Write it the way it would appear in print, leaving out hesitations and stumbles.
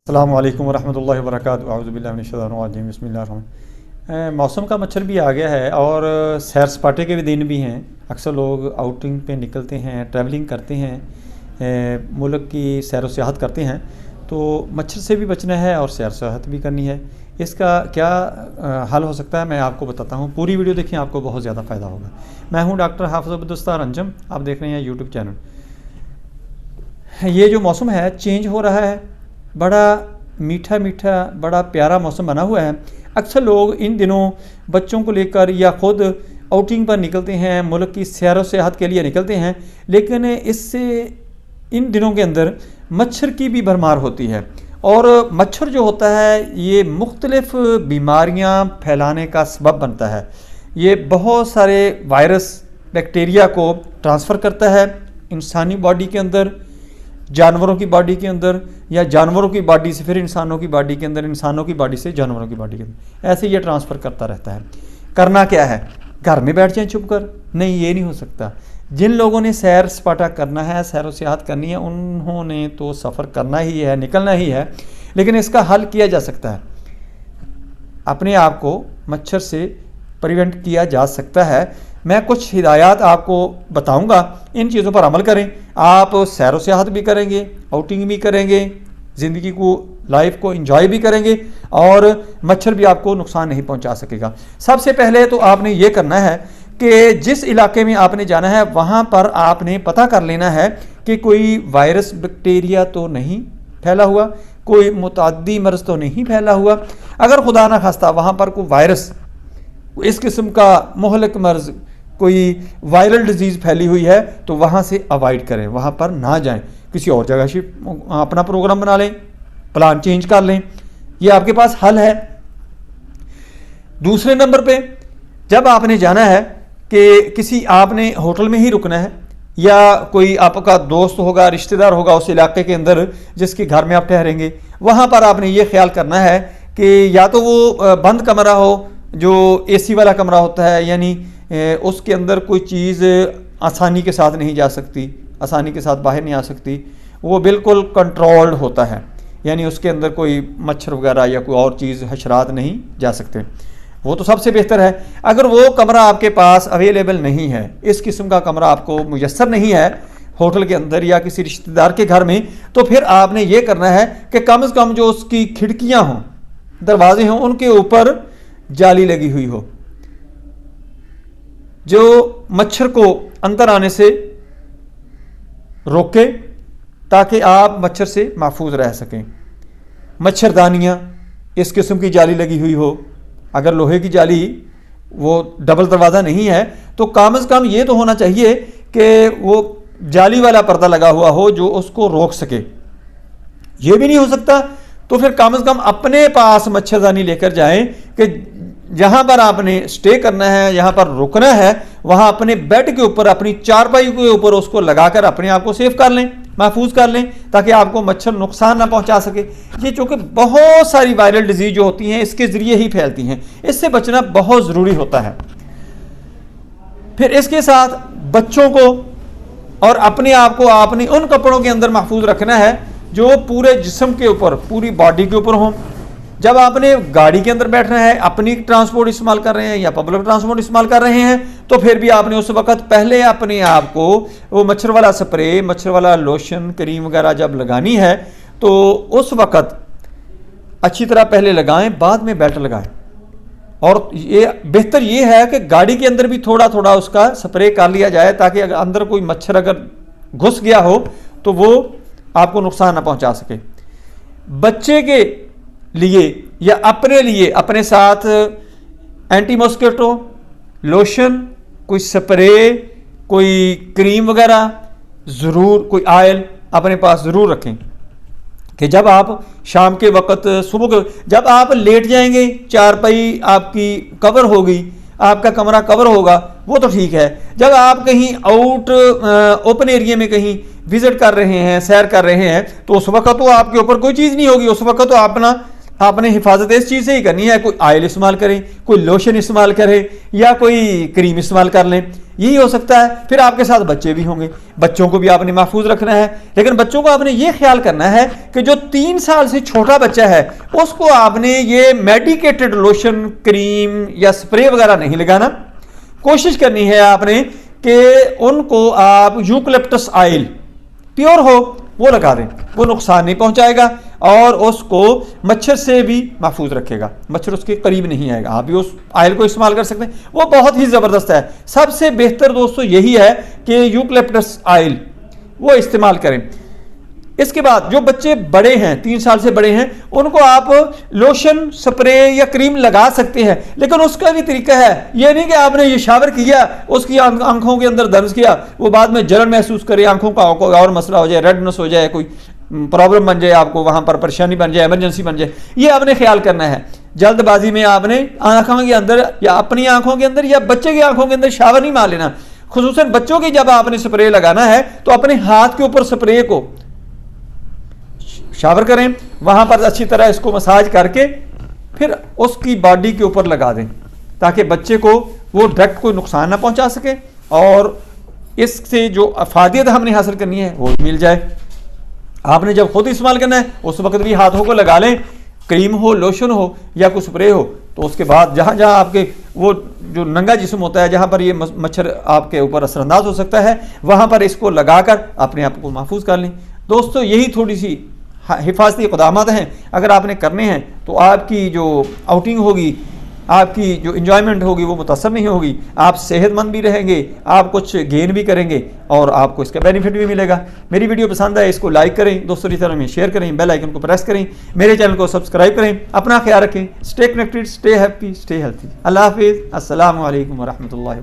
अस्सलामु अलैकुम वरहमतुल्लाहि वबरकातुहू अऊज़ु बिल्लाहि मिनश शैतानिर रजीम बिस्मिल्लाहिर्रहमानिर्रहीम। मौसम का मच्छर भी आ गया है और सैर सपाटे के भी दिन भी हैं। अक्सर लोग आउटिंग पे निकलते हैं, ट्रैवलिंग करते हैं, मुल्क की सैर व सियाहत करते हैं, तो मच्छर से भी बचना है और सैर सियाहत भी करनी है। इसका क्या हल हो सकता है मैं आपको बताता हूँ। पूरी वीडियो देखें, आपको बहुत ज़्यादा फ़ायदा होगा। मैं हूँ डॉक्टर हाफिज़ अब्दुस्तार अंजम, आप देख रहे हैं यूट्यूब चैनल। ये जो मौसम है चेंज हो रहा है, बड़ा मीठा मीठा बड़ा प्यारा मौसम बना हुआ है। अक्सर लोग इन दिनों बच्चों को लेकर या ख़ुद आउटिंग पर निकलते हैं, मुल्क की सैर व सियाहत के लिए निकलते हैं, लेकिन इससे इन दिनों के अंदर मच्छर की भी भरमार होती है। और मच्छर जो होता है ये मुख्तलिफ़ बीमारियां फैलाने का सबब बनता है। ये बहुत सारे वायरस बैक्टीरिया को ट्रांसफ़र करता है इंसानी बॉडी के अंदर, जानवरों की बॉडी के अंदर, या जानवरों की बॉडी से फिर इंसानों की बॉडी के अंदर, इंसानों की बॉडी से जानवरों की बॉडी के अंदर, ऐसे ये ट्रांसफ़र करता रहता है। करना क्या है? घर में बैठ जाएं चुप कर? नहीं, ये नहीं हो सकता। जिन लोगों ने सैर सपाटा करना है, सैर व सियाहत करनी है, उन्होंने तो सफ़र करना ही है, निकलना ही है। लेकिन इसका हल किया जा सकता है, अपने आप को मच्छर से प्रिवेंट किया जा सकता है। मैं कुछ हिदायत आपको बताऊंगा, इन चीज़ों पर अमल करें। आप सैर व सियाहत भी करेंगे, आउटिंग भी करेंगे, ज़िंदगी को, लाइफ को एंजॉय भी करेंगे, और मच्छर भी आपको नुकसान नहीं पहुंचा सकेगा। सबसे पहले तो आपने ये करना है कि जिस इलाके में आपने जाना है वहाँ पर आपने पता कर लेना है कि कोई वायरस बैक्टीरिया तो नहीं फैला हुआ, कोई मुताद्दी मर्ज़ तो नहीं फैला हुआ। अगर खुदा ना खास्ता वहाँ पर कोई वायरस, इस किस्म का मुहलक मर्ज़, कोई वायरल डिजीज़ फैली हुई है, तो वहाँ से अवॉइड करें, वहाँ पर ना जाएं, किसी और जगह से अपना प्रोग्राम बना लें, प्लान चेंज कर लें। ये आपके पास हल है। दूसरे नंबर पे, जब आपने जाना है कि किसी आपने होटल में ही रुकना है, या कोई आपका दोस्त होगा, रिश्तेदार होगा उस इलाके के अंदर जिसके घर में आप ठहरेंगे, वहाँ पर आपने ये ख्याल करना है कि या तो वो बंद कमरा हो, जो एसी वाला कमरा होता है, यानी उसके अंदर कोई चीज़ आसानी के साथ नहीं जा सकती, आसानी के साथ बाहर नहीं आ सकती, वो बिल्कुल कंट्रोल्ड होता है, यानी उसके अंदर कोई मच्छर वगैरह या कोई और चीज़, हशरात नहीं जा सकते, वो तो सबसे बेहतर है। अगर वो कमरा आपके पास अवेलेबल नहीं है, इस किस्म का कमरा आपको मुयस्सर नहीं है होटल के अंदर या किसी रिश्तेदार के घर में, तो फिर आपने ये करना है कि कम से कम जो उसकी खिड़कियाँ हों, दरवाजे हों, उनके ऊपर जाली लगी हुई हो, जो मच्छर को अंदर आने से रोके, ताकि आप मच्छर से महफूज रह सकें। मच्छरदानियाँ, इस किस्म की जाली लगी हुई हो। अगर लोहे की जाली, वो डबल दरवाज़ा नहीं है, तो कम से कम ये तो होना चाहिए कि वो जाली वाला पर्दा लगा हुआ हो जो उसको रोक सके। ये भी नहीं हो सकता तो फिर कम से कम अपने पास मच्छरदानी लेकर जाएं कि जहाँ पर आपने स्टे करना है, यहाँ पर रुकना है, वहाँ अपने बेड के ऊपर, अपनी चारपाई के ऊपर उसको लगाकर अपने आप को सेफ कर लें, महफूज कर लें, ताकि आपको मच्छर नुकसान ना पहुँचा सके। ये चूँकि बहुत सारी वायरल डिजीज़ जो होती हैं इसके ज़रिए ही फैलती हैं, इससे बचना बहुत ज़रूरी होता है। फिर इसके साथ बच्चों को और अपने आप को आपने उन कपड़ों के अंदर महफूज रखना है जो पूरे जिस्म के ऊपर, पूरी बॉडी के ऊपर हों। जब आपने गाड़ी के अंदर बैठना है, अपनी ट्रांसपोर्ट इस्तेमाल कर रहे हैं या पब्लिक ट्रांसपोर्ट इस्तेमाल कर रहे हैं, तो फिर भी आपने उस वक्त पहले अपने आप को वो मच्छर वाला स्प्रे, मच्छर वाला लोशन, क्रीम वगैरह जब लगानी है तो उस वक्त अच्छी तरह पहले लगाएं, बाद में बेल्ट लगाएं। और ये बेहतर ये है कि गाड़ी के अंदर भी थोड़ा थोड़ा उसका स्प्रे कर लिया जाए, ताकि अगर अंदर कोई मच्छर अगर घुस गया हो तो वो आपको नुकसान ना पहुंचा सके। बच्चे के लिए या अपने लिए अपने साथ एंटी मॉस्किटो लोशन, कोई स्प्रे, कोई क्रीम वगैरह ज़रूर, कोई ऑयल अपने पास ज़रूर रखें कि जब आप शाम के वक्त, सुबह के जब आप लेट जाएंगे, चारपाई आपकी कवर होगी, आपका कमरा कवर होगा, वो तो ठीक है। जब आप कहीं आउट ओपन एरिया में कहीं विजिट कर रहे हैं, सैर कर रहे हैं, तो उस वक्त तो आपके ऊपर कोई चीज़ नहीं होगी, उस वक्त तो अपना आपने हिफाजत इस चीज़ से ही करनी है, कोई ऑयल इस्तेमाल करें, कोई लोशन इस्तेमाल करें या कोई क्रीम इस्तेमाल कर लें, यही हो सकता है। फिर आपके साथ बच्चे भी होंगे, बच्चों को भी आपने महफूज रखना है, लेकिन बच्चों को आपने ये ख्याल करना है कि जो 3 साल से छोटा बच्चा है उसको आपने ये मेडिकेटेड लोशन, क्रीम या स्प्रे वगैरह नहीं लगाना। कोशिश करनी है आपने कि उनको आप यूकलिप्टस ऑयल प्योर हो वो लगा दें, वो नुकसान नहीं पहुंचाएगा और उसको मच्छर से भी महफूज रखेगा, मच्छर उसके करीब नहीं आएगा। आप भी उस ऑयल को इस्तेमाल कर सकते हैं, वो बहुत ही ज़बरदस्त है। सबसे बेहतर दोस्तों यही है कि यूकलिप्टस ऑयल वो इस्तेमाल करें। इसके बाद जो बच्चे बड़े हैं, 3 साल से बड़े हैं, उनको आप लोशन, स्प्रे या क्रीम लगा सकते हैं, लेकिन उसका भी तरीका है। ये नहीं कि आपने ये शावर किया, उसकी आंखों के अंदर दर्द किया, वो बाद में जलन महसूस करे, आंखों का कोई और मसला हो जाए, रेडनेस हो जाए, कोई प्रॉब्लम बन जाए, आपको वहां पर परेशानी बन जाए, इमरजेंसी बन जाए। ये आपने ख्याल करना है। जल्दबाजी में आपने आंखों के अंदर या अपनी आंखों के अंदर या बच्चे की आंखों के अंदर शावर नहीं मार लेना। खुसूसन बच्चों की जब आपने स्प्रे लगाना है तो अपने हाथ के ऊपर स्प्रे को शावर करें, वहां पर अच्छी तरह इसको मसाज करके फिर उसकी बॉडी के ऊपर लगा दें, ताकि बच्चे को वो डायरेक्ट कोई नुकसान ना पहुंचा सके और इससे जो अफादियत हमने हासिल करनी है वो मिल जाए। आपने जब खुद इस्तेमाल करना है उस वक्त भी हाथों को लगा लें, क्रीम हो, लोशन हो या कुछ स्प्रे हो। तो उसके बाद जहाँ जहाँ आपके वो जो नंगा जिस्म होता है, जहाँ पर ये मच्छर आपके ऊपर असरअंदाज हो सकता है, वहाँ पर इसको लगाकर अपने आप को महफूज कर लें। दोस्तों यही थोड़ी सी हिफाजती इक़दामात हैं, अगर आपने करने हैं तो आपकी जो आउटिंग होगी, आपकी जो इंजॉयमेंट होगी वो मुतासर नहीं होगी, आप सेहतमंद भी रहेंगे, आप कुछ गेन भी करेंगे और आपको इसका बेनिफिट भी मिलेगा। मेरी वीडियो पसंद आए इसको लाइक करें, दोस्तों की तरह में शेयर करें, बेल आइकन को प्रेस करें, मेरे चैनल को सब्सक्राइब करें। अपना ख्याल रखें, stay connected, stay happy, stay healthy. Allah हाफिज़, अस्सलामु अलैकुम व रहमतुल्लाहि व बरकातहू।